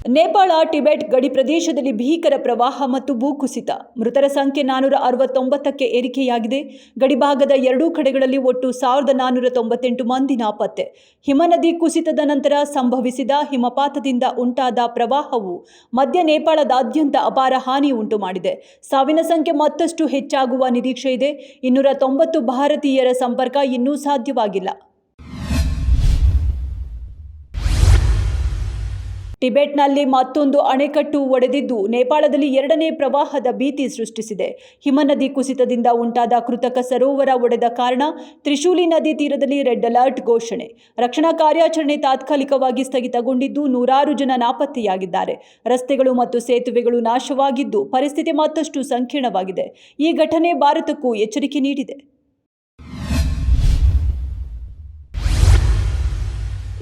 Nepal Tibet ಗಡಿ ಪ್ರದೇಶದಲ್ಲಿ ಭೀಕರ ಪ್ರವಾಹ ಮತ್ತು ಭೂಕುಸಿತ. ಮೃತರ ಸಂಖ್ಯೆ 469ಕ್ಕೆ ಏರಿಕೆಯಾಗಿದೆ. ಗಡಿಭಾಗದ ಎರಡೂ ಕಡೆಗಳಲ್ಲಿ ಒಟ್ಟು 1498 ಮಂದಿ ನಾಪತ್ತೆ. ಹಿಮನದಿ ಕುಸಿತದ ನಂತರ ಸಂಭವಿಸಿದ ಹಿಮಪಾತದಿಂದ ಉಂಟಾದ ಪ್ರವಾಹವು ಮಧ್ಯ ನೇಪಾಳದಾದ್ಯಂತ ಅಪಾರ ಹಾನಿ ಉಂಟು ಮಾಡಿದೆ. ಸಾವಿನ ಸಂಖ್ಯೆ ಮತ್ತಷ್ಟು ಹೆಚ್ಚಾಗುವ ನಿರೀಕ್ಷೆ ಇದೆ. 290 ಭಾರತೀಯರ ಸಂಪರ್ಕ ಇನ್ನೂ ಸಾಧ್ಯವಾಗಿಲ್ಲ. ಟಿಬೆಟ್ನಲ್ಲಿ ಮತ್ತೊಂದು ಅಣೆಕಟ್ಟು ಒಡೆದಿದ್ದು ನೇಪಾಳದಲ್ಲಿ ಎರಡನೇ ಪ್ರವಾಹದ ಭೀತಿ ಸೃಷ್ಟಿಸಿದೆ. ಹಿಮನದಿ ಕುಸಿತದಿಂದ ಉಂಟಾದ ಕೃತಕ ಸರೋವರ ಒಡೆದ ಕಾರಣ ತ್ರಿಶೂಲಿ ನದಿ ತೀರದಲ್ಲಿ ರೆಡ್ ಅಲರ್ಟ್ ಘೋಷಣೆ. ರಕ್ಷಣಾ ಕಾರ್ಯಾಚರಣೆ ತಾತ್ಕಾಲಿಕವಾಗಿ ಸ್ಥಗಿತಗೊಂಡಿದ್ದು ನೂರಾರು ಜನ ನಾಪತ್ತೆಯಾಗಿದ್ದಾರೆ. ರಸ್ತೆಗಳು ಮತ್ತು ಸೇತುವೆಗಳು ನಾಶವಾಗಿದ್ದು ಪರಿಸ್ಥಿತಿ ಮತ್ತಷ್ಟು ಸಂಕೀರ್ಣವಾಗಿದೆ. ಈ ಘಟನೆ ಭಾರತಕ್ಕೂ ಎಚ್ಚರಿಕೆ ನೀಡಿದೆ.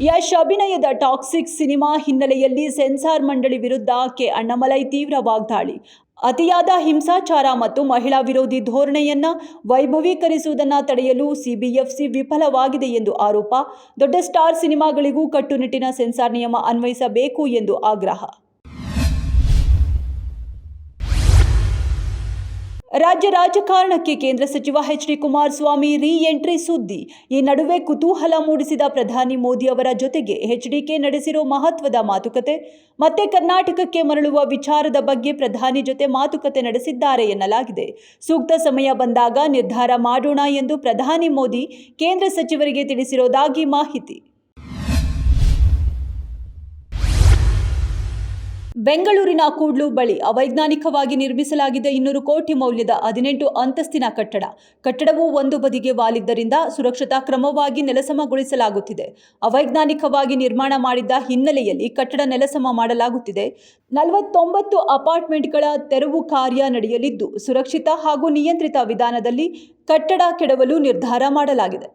ಯಶ್ ಅಭಿನಯದ ಟಾಕ್ಸಿಕ್ ಸಿನಿಮಾ ಹಿನ್ನೆಲೆಯಲ್ಲಿ ಸೆನ್ಸಾರ್ ಮಂಡಳಿ ವಿರುದ್ಧ ಕೆ. ಅಣ್ಣಾಮಲೈ ತೀವ್ರ ವಾಗ್ದಾಳಿ. ಅತಿಯಾದ ಹಿಂಸಾಚಾರ ಮತ್ತು ಮಹಿಳಾ ವಿರೋಧಿ ಧೋರಣೆಯನ್ನ ವೈಭವೀಕರಿಸುವುದನ್ನು ತಡೆಯಲು ಸಿಬಿಎಫ್ಸಿ ವಿಫಲವಾಗಿದೆ ಎಂದು ಆರೋಪ. ದೊಡ್ಡ ಸ್ಟಾರ್ ಸಿನಿಮಾಗಳಿಗೂ ಕಟ್ಟುನಿಟ್ಟಿನ ಸೆನ್ಸಾರ್ ನಿಯಮ ಅನ್ವಯಿಸಬೇಕು ಎಂದು ಆಗ್ರಹ. ರಾಜ್ಯ ರಾಜಕಾರಣಕ್ಕೆ ಕೇಂದ್ರ ಸಚಿವ ಎಚ್.ಡಿ. ಕುಮಾರಸ್ವಾಮಿ ರೀ-ಎಂಟ್ರಿ ಸುದ್ದಿ. ಈ ನಡುವೆ ಕುತೂಹಲ ಮೂಡಿಸಿದ ಪ್ರಧಾನಿ ಮೋದಿ ಅವರ ಜೊತೆಗೆ ಎಚ್.ಡಿ.ಕೆ ನಡೆಸಿರೋ ಮಹತ್ವದ ಮಾತುಕತೆ. ಮತ್ತೆ ಕರ್ನಾಟಕಕ್ಕೆ ಮರಳುವ ವಿಚಾರದ ಬಗ್ಗೆ ಪ್ರಧಾನಿ ಜೊತೆ ಮಾತುಕತೆ ನಡೆಸಿದ್ದಾರೆ ಎನ್ನಲಾಗಿದೆ. ಸೂಕ್ತ ಸಮಯ ಬಂದಾಗ ನಿರ್ಧಾರ ಮಾಡೋಣ ಎಂದು ಪ್ರಧಾನಿ ಮೋದಿ ಕೇಂದ್ರ ಸಚಿವರಿಗೆ ತಿಳಿಸಿರೋದಾಗಿ ಮಾಹಿತಿ. ಬೆಂಗಳೂರಿನ ಕೂಡ್ಲು ಬಳಿ ಅವೈಜ್ಞಾನಿಕವಾಗಿ ನಿರ್ಮಿಸಲಾಗಿದ್ದ 200 ಕೋಟಿ ಮೌಲ್ಯದ 18 ಅಂತಸ್ತಿನ ಕಟ್ಟಡವು ಒಂದು ಬದಿಗೆ ವಾಲಿದ್ದರಿಂದ ಸುರಕ್ಷತಾ ಕ್ರಮವಾಗಿ ನೆಲಸಮಗೊಳಿಸಲಾಗುತ್ತಿದೆ. ಅವೈಜ್ಞಾನಿಕವಾಗಿ ನಿರ್ಮಾಣ ಮಾಡಿದ್ದ ಹಿನ್ನೆಲೆಯಲ್ಲಿ ಕಟ್ಟಡ ನೆಲಸಮ ಮಾಡಲಾಗುತ್ತಿದೆ. 49 ಅಪಾರ್ಟ್ಮೆಂಟ್ಗಳ ತೆರವು ಕಾರ್ಯ ನಡೆಯಲಿದ್ದು ಸುರಕ್ಷಿತ ಹಾಗೂ ನಿಯಂತ್ರಿತ ವಿಧಾನದಲ್ಲಿ ಕಟ್ಟಡ ಕೆಡವಲು ನಿರ್ಧಾರ ಮಾಡಲಾಗಿದೆ.